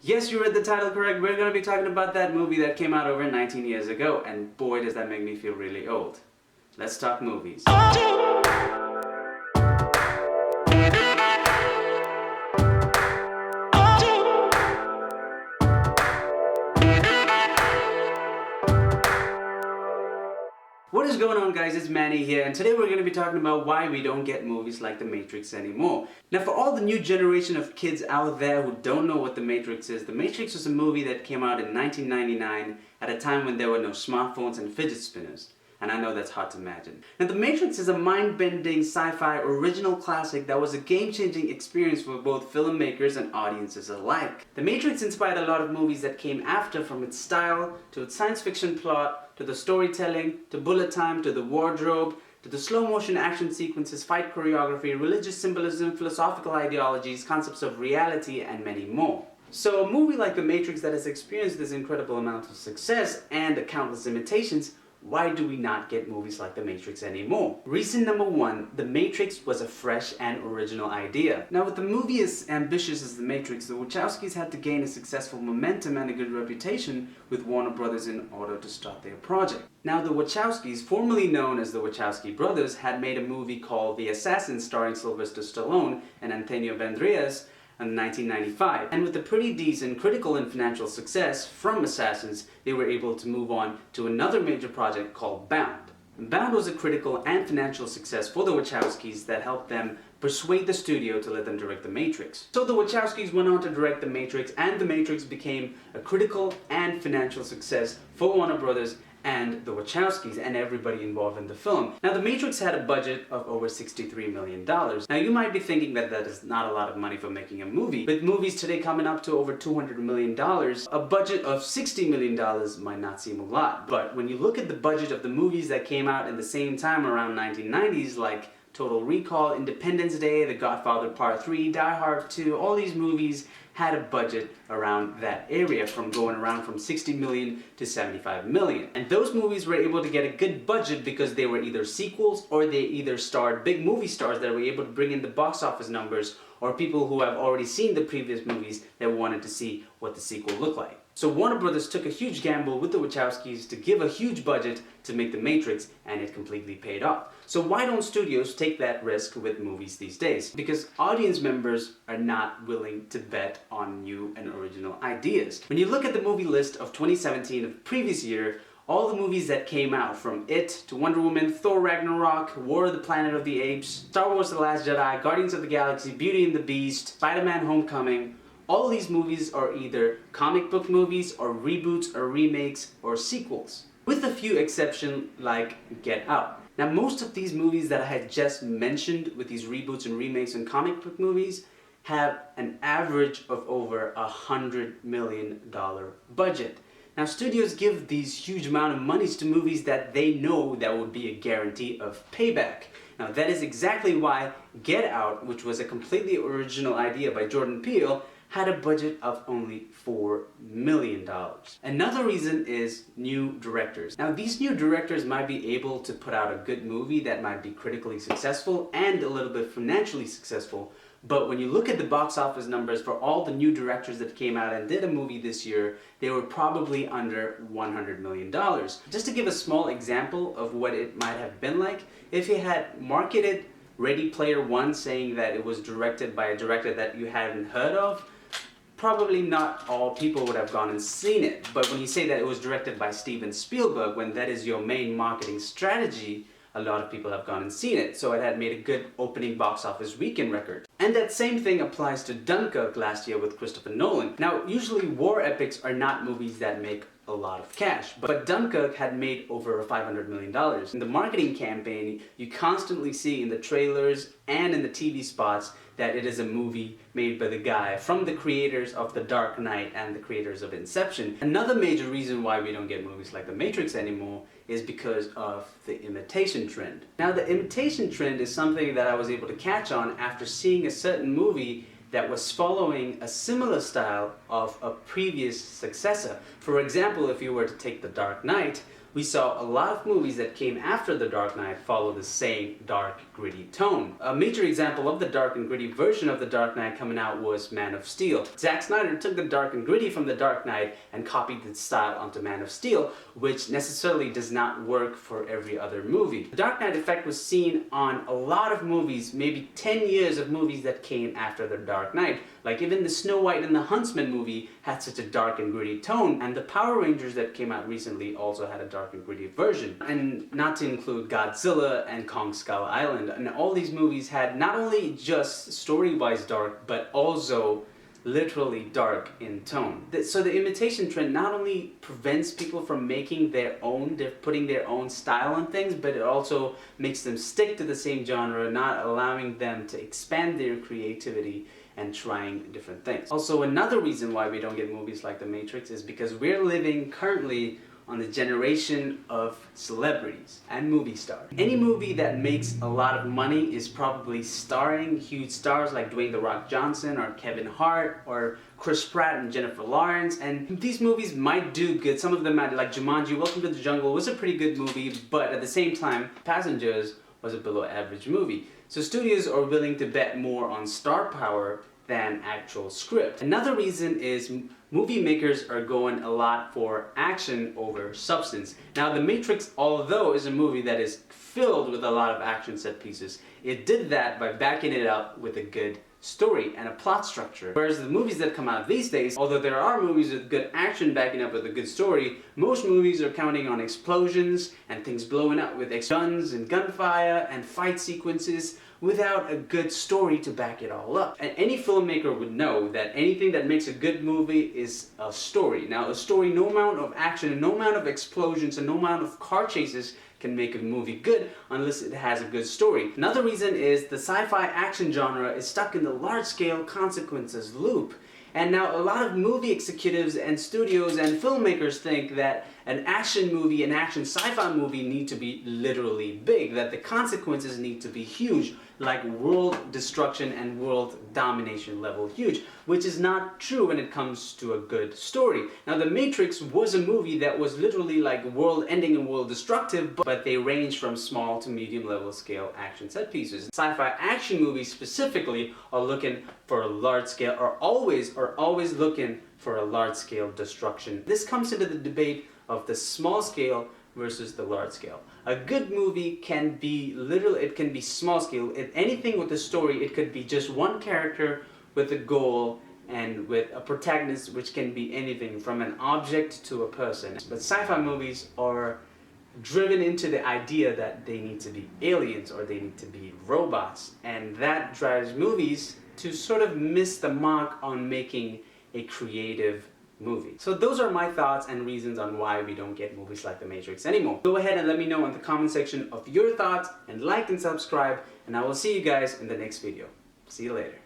Yes, you read the title correct. We're going to be talking about that movie that came out over 19 years ago, and boy does that make me feel really old. Let's talk movies. What is going on, guys? It's Manny here, and today we're going to be talking about why we don't get movies like The Matrix anymore. Now, for all the new generation of kids out there who don't know what The Matrix is, The Matrix was a movie that came out in 1999 at a time when there were no smartphones and fidget spinners. And I know that's hard to imagine. Now, The Matrix is a mind-bending sci-fi original classic that was a game-changing experience for both filmmakers and audiences alike. The Matrix inspired a lot of movies that came after, from its style, to its science fiction plot, to the storytelling, to bullet time, to the wardrobe, to the slow-motion action sequences, fight choreography, religious symbolism, philosophical ideologies, concepts of reality, and many more. So a movie like The Matrix that has experienced this incredible amount of success and countless imitations, why do we not get movies like The Matrix anymore? Reason number one, The Matrix was a fresh and original idea. Now, with the movie as ambitious as The Matrix, the Wachowskis had to gain a successful momentum and a good reputation with Warner Brothers in order to start their project. Now, the Wachowskis, formerly known as the Wachowski brothers, had made a movie called The Assassin starring Sylvester Stallone and Antonio Banderas in 1995. And with the pretty decent critical and financial success from Assassins, they were able to move on to another major project called Bound. Bound was a critical and financial success for the Wachowskis that helped them persuade the studio to let them direct The Matrix. So the Wachowskis went on to direct The Matrix, and The Matrix became a critical and financial success for Warner Brothers and the Wachowskis and everybody involved in the film. Now, The Matrix had a budget of over $63 million. Now, you might be thinking that that is not a lot of money for making a movie. With movies today coming up to over $200 million, a budget of $60 million might not seem a lot. But when you look at the budget of the movies that came out in the same time around 1990s, like Total Recall, Independence Day, The Godfather Part 3, Die Hard 2, all these movies had a budget around that area, from going around from 60 million to 75 million. And those movies were able to get a good budget because they were either sequels or they either starred big movie stars that were able to bring in the box office numbers, or people who have already seen the previous movies that wanted to see what the sequel looked like. So Warner Brothers took a huge gamble with the Wachowskis to give a huge budget to make The Matrix, and it completely paid off. So why don't studios take that risk with movies these days? Because audience members are not willing to bet on new and original ideas. When you look at the movie list of 2017 of previous year, all the movies that came out, from It to Wonder Woman, Thor Ragnarok, War of the Planet of the Apes, Star Wars The Last Jedi, Guardians of the Galaxy, Beauty and the Beast, Spider-Man Homecoming, all these movies are either comic book movies or reboots or remakes or sequels, with a few exceptions like Get Out. Now, most of these movies that I had just mentioned with these reboots and remakes and comic book movies have an average of over $100 million budget. Now, studios give these huge amount of monies to movies that they know that would be a guarantee of payback. Now, that is exactly why Get Out, which was a completely original idea by Jordan Peele, had a budget of only $4 million. Another reason is new directors. Now, these new directors might be able to put out a good movie that might be critically successful and a little bit financially successful, but when you look at the box office numbers for all the new directors that came out and did a movie this year, they were probably under $100 million. Just to give a small example of what it might have been like, if you had marketed Ready Player One saying that it was directed by a director that you hadn't heard of, probably not all people would have gone and seen it. But when you say that it was directed by Steven Spielberg, when that is your main marketing strategy, a lot of people have gone and seen it. So it had made a good opening box office weekend record. And that same thing applies to Dunkirk last year with Christopher Nolan. Now, usually war epics are not movies that make a lot of cash, but Dunkirk had made over $500 million. In the marketing campaign, you constantly see in the trailers and in the TV spots that it is a movie made by the guy from the creators of The Dark Knight and the creators of Inception. Another major reason why we don't get movies like The Matrix anymore is because of the imitation trend. Now, the imitation trend is something that I was able to catch on after seeing a certain movie that was following a similar style of a previous successor. For example, if you were to take The Dark Knight, we saw a lot of movies that came after The Dark Knight follow the same dark, gritty tone. A major example of the dark and gritty version of The Dark Knight coming out was Man of Steel. Zack Snyder took the dark and gritty from The Dark Knight and copied its style onto Man of Steel, which necessarily does not work for every other movie. The Dark Knight effect was seen on a lot of movies, maybe 10 years of movies that came after The Dark Knight. Like even the Snow White and the Huntsman movie had such a dark and gritty tone, and the Power Rangers that came out recently also had a dark and gritty version. And not to include Godzilla and Kong Skull Island. And all these movies had not only just story-wise dark, but also literally dark in tone. So the imitation trend not only prevents people from making their own, putting their own style on things, but it also makes them stick to the same genre, not allowing them to expand their creativity and trying different things. Also, another reason why we don't get movies like The Matrix is because we're living currently on the generation of celebrities and movie stars. Any movie that makes a lot of money is probably starring huge stars like Dwayne "The Rock" Johnson or Kevin Hart or Chris Pratt and Jennifer Lawrence, and these movies might do good. Some of them might, like Jumanji, Welcome to the Jungle was a pretty good movie, but at the same time, Passengers was a below average movie. So studios are willing to bet more on star power than actual script. Another reason is movie makers are going a lot for action over substance. Now, The Matrix, although is a movie that is filled with a lot of action set pieces, it did that by backing it up with a good story and a plot structure. Whereas the movies that come out these days, although there are movies with good action backing up with a good story, most movies are counting on explosions and things blowing up with guns and gunfire and fight sequences without a good story to back it all up. And any filmmaker would know that anything that makes a good movie is a story. Now, a story, no amount of action and no amount of explosions and no amount of car chases can make a movie good unless it has a good story. Another reason is the sci-fi action genre is stuck in the large-scale consequences loop. And now a lot of movie executives and studios and filmmakers think that an action movie, an action sci-fi movie need to be literally big, that the consequences need to be huge, like world destruction and world domination level huge, which is not true when it comes to a good story. Now, The Matrix was a movie that was literally like world ending and world destructive, but they range from small to medium level scale action set pieces. Sci-fi action movies specifically are looking for a large scale, are always looking for a large scale destruction. This comes into the debate of the small scale versus the large scale. A good movie can be it can be small scale. If anything with a story, it could be just one character with a goal and with a protagonist, which can be anything from an object to a person. But sci-fi movies are driven into the idea that they need to be aliens or they need to be robots, and that drives movies to sort of miss the mark on making a creative movie. So those are my thoughts and reasons on why we don't get movies like The Matrix anymore. Go ahead and let me know in the comment section of your thoughts, and like and subscribe, and I will see you guys in the next video. See you later.